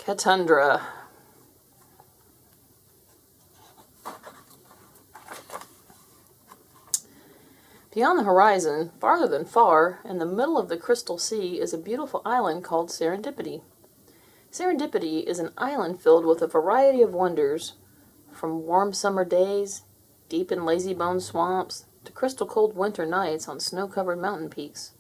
Catundra. Beyond the horizon, farther than far, in the middle of the crystal sea, is a beautiful island called Serendipity. Serendipity is an island filled with a variety of wonders, from warm summer days, deep in lazy-bone swamps, to crystal-cold winter nights on snow-covered mountain peaks.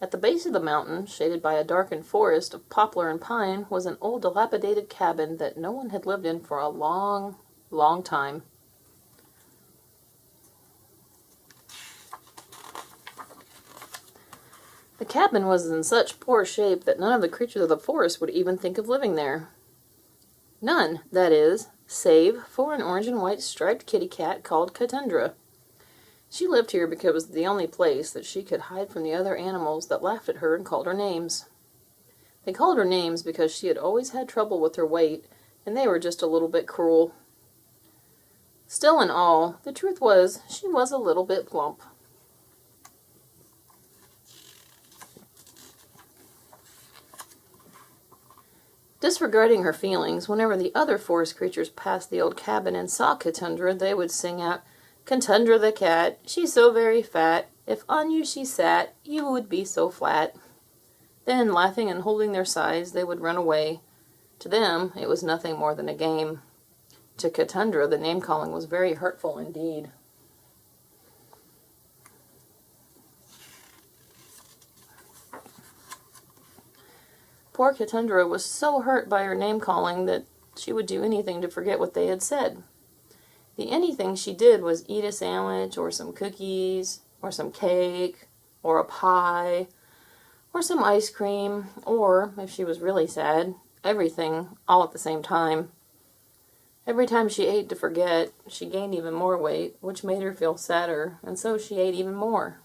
At the base of the mountain, shaded by a darkened forest of poplar and pine, was an old dilapidated cabin that no one had lived in for a long, long time. The cabin was in such poor shape that none of the creatures of the forest would even think of living there. None, that is, save for an orange and white striped kitty cat called Catundra. She lived here because it was the only place that she could hide from the other animals that laughed at her and called her names. They called her names because she had always had trouble with her weight, and they were just a little bit cruel. Still in all, the truth was she was a little bit plump. Disregarding her feelings, whenever the other forest creatures passed the old cabin and saw Catundra, they would sing out, "Catundra the cat, she's so very fat. If on you she sat, you would be so flat." Then, laughing and holding their sides, they would run away. To them, it was nothing more than a game. To Catundra, the name-calling was very hurtful indeed. Poor Catundra was so hurt by her name-calling that she would do anything to forget what they had said. The anything she did was eat a sandwich, or some cookies, or some cake, or a pie, or some ice cream, or, if she was really sad, everything, all at the same time. Every time she ate to forget, she gained even more weight, which made her feel sadder, and so she ate even more.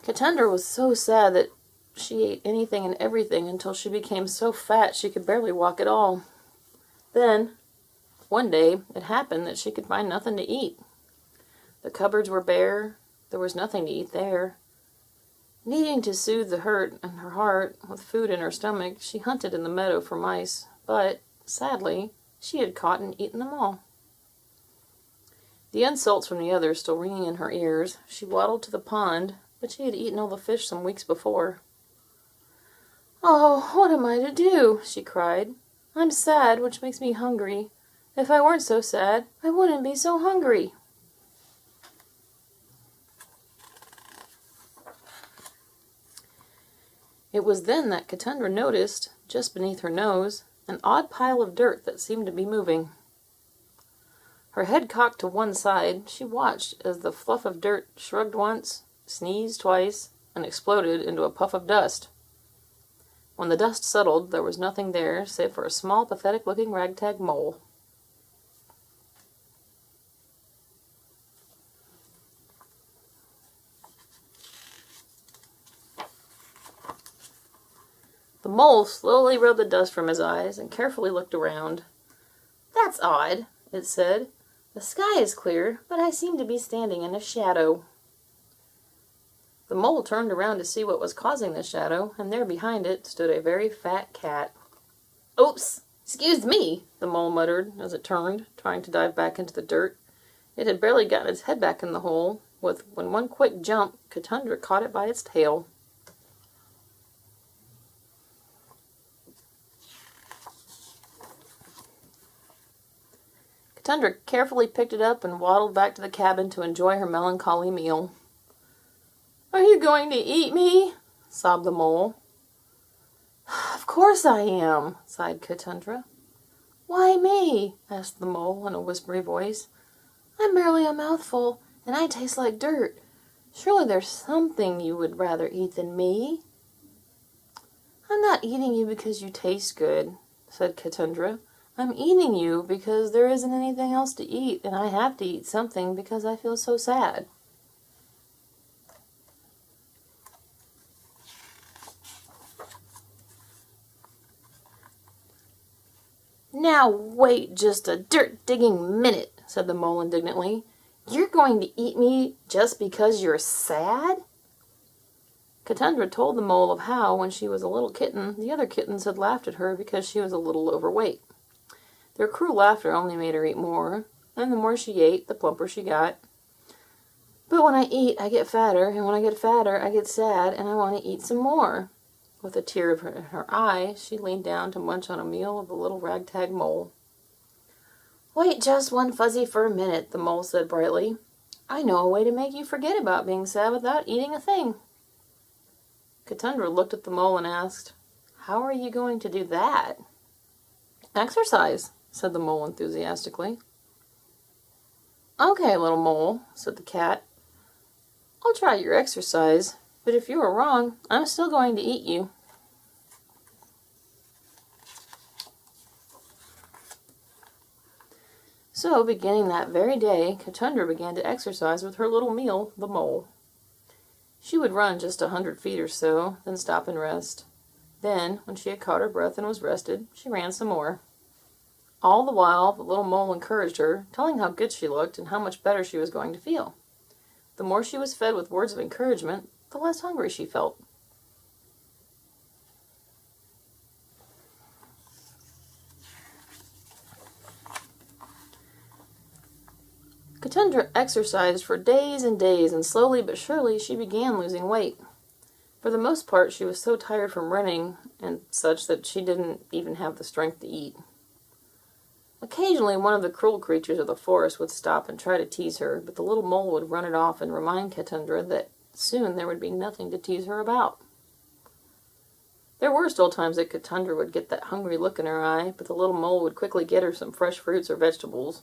Catundra was so sad that she ate anything and everything until she became so fat she could barely walk at all. Then, one day, it happened that she could find nothing to eat. The cupboards were bare, there was nothing to eat there. Needing to soothe the hurt in her heart with food in her stomach, she hunted in the meadow for mice, but, sadly, she had caught and eaten them all. The insults from the others still ringing in her ears, she waddled to the pond, but she had eaten all the fish some weeks before. "Oh, what am I to do?" she cried. "I'm sad, which makes me hungry. If I weren't so sad, I wouldn't be so hungry." It was then that Catundra noticed, just beneath her nose, an odd pile of dirt that seemed to be moving. Her head cocked to one side, she watched as the fluff of dirt shrugged once, sneezed twice, and exploded into a puff of dust. When the dust settled, there was nothing there save for a small, pathetic-looking ragtag mole. The mole slowly rubbed the dust from his eyes and carefully looked around. "That's odd," it said. "The sky is clear, but I seem to be standing in a shadow." The mole turned around to see what was causing the shadow, and there behind it stood a very fat cat. "Oops! Excuse me," the mole muttered as it turned, trying to dive back into the dirt. It had barely gotten its head back in the hole, when one quick jump, Catundra caught it by its tail. Catundra carefully picked it up and waddled back to the cabin to enjoy her melancholy meal. "Are you going to eat me?" sobbed the mole. "Of course I am," sighed Catundra. "Why me?" asked the mole in a whispery voice. "I'm merely a mouthful, and I taste like dirt. Surely there's something you would rather eat than me." "I'm not eating you because you taste good," said Catundra. "I'm eating you because there isn't anything else to eat, and I have to eat something because I feel so sad." "Now wait just a dirt-digging minute," said the mole indignantly. "You're going to eat me just because you're sad? Catundra told the mole of how, when she was a little kitten, the other kittens had laughed at her because she was a little overweight. Their cruel laughter only made her eat more, and the more she ate, the plumper she got. "But when I eat, I get fatter, and when I get fatter, I get sad, and I want to eat some more." With a tear in her eye, she leaned down to munch on a meal of the little ragtag mole. "Wait just one fuzzy fur minute," the mole said brightly. "I know a way to make you forget about being sad without eating a thing." Catundra looked at the mole and asked, "How are you going to do that?" "Exercise," said the mole enthusiastically. "Okay, little mole," said the cat. "I'll try your exercise, but if you are wrong, I'm still going to eat you." So, beginning that very day, Catundra began to exercise with her little meal, the mole. She would run just 100 feet or so, then stop and rest. Then, when she had caught her breath and was rested, she ran some more. All the while, the little mole encouraged her, telling how good she looked and how much better she was going to feel. The more she was fed with words of encouragement, the less hungry she felt. Catundra exercised for days and days, and slowly but surely she began losing weight. For the most part, she was so tired from running and such that she didn't even have the strength to eat. Occasionally, one of the cruel creatures of the forest would stop and try to tease her, but the little mole would run it off and remind Catundra that soon there would be nothing to tease her about. There were still times that Catundra would get that hungry look in her eye, but the little mole would quickly get her some fresh fruits or vegetables.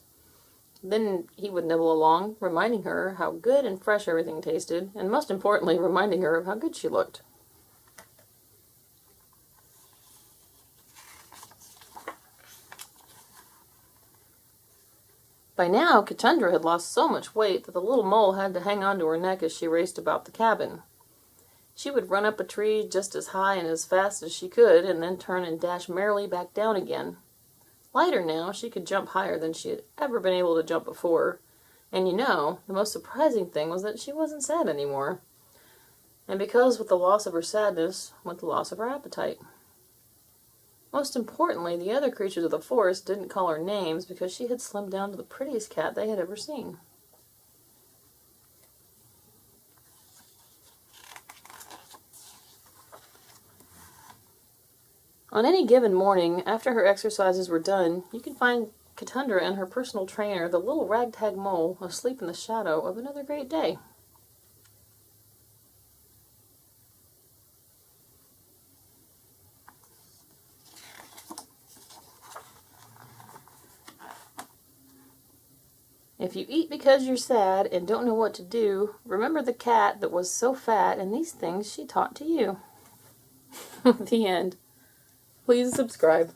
Then he would nibble along, reminding her how good and fresh everything tasted, and most importantly, reminding her of how good she looked. By now, Catundra had lost so much weight that the little mole had to hang on to her neck as she raced about the cabin. She would run up a tree just as high and as fast as she could, and then turn and dash merrily back down again. Lighter now, she could jump higher than she had ever been able to jump before, and the most surprising thing was that she wasn't sad anymore. And because with the loss of her sadness went the loss of her appetite. Most importantly, the other creatures of the forest didn't call her names because she had slimmed down to the prettiest cat they had ever seen. On any given morning, after her exercises were done, you can find Catundra and her personal trainer, the little ragtag mole, asleep in the shadow of another great day. If you eat because you're sad and don't know what to do, remember the cat that was so fat and these things she taught to you. The end. Please subscribe.